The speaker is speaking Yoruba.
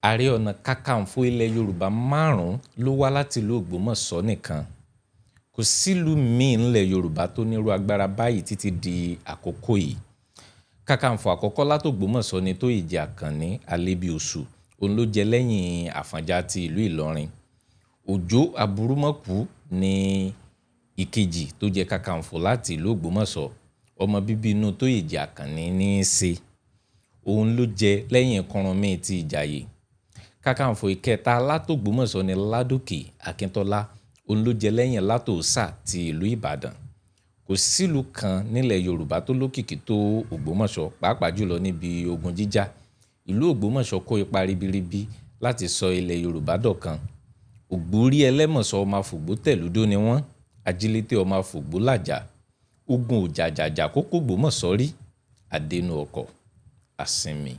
Ààrẹ Ọ̀nà Kakanfò ilẹ̀ Yorùbá 5 ló wá láti ìlú Ògbómọ̀ṣọ́ nìkan. Kò sílùú míì ńlẹ̀ Yorùbá tó nírú agbára báyìí títí di àkókò yìí. Kakanfò àkọ́kọ́ látògbómọ̀ṣọ́ ni Tóyèjì Àkànní Alébíoṣù, òun ló jẹ lẹ́yìn Àfọ̀njá ti ìlú Ìlọrin. Òjó Aburúmọ̀kú ni ìkejì tó jẹ Kakanfò láti ìlú Ògbómọ̀ṣọ́. Ọmọ bíbí inú Tóyèjì Àkànní ní í ṣe. Òun ló jẹ lẹ́yìn Kúrúnmí ti Ìjàyè. Kakanfò ìkẹta látògbómọ̀ṣọ́ ni Ládòkè Akíntọ́lá, òun ló jẹ lẹ́yìn Látòsà ti ìlú Ìbàdàn. Kò sílùú kan nílẹ̀ Yorùbá tó lókìkí tó Ògbómọ̀ṣọ́, pàápàá jùlọ níbi ogun jíjà. Ìlú Ògbómọ̀ṣọ́ kó ipa ribiribi láti sọ ilẹ̀ Yorùbá dọ̀kan. Ògbórí ẹlẹ́mọ̀ṣọ́ ọmọ afògbó tẹ̀lúdó ni wọ́n, ajílété ọmọ afògbó làjà. Ogun òjàjàjà kó k'Ògbómọ̀ṣọ́ rí, àdẹnu ọkọ̀, àsinmi.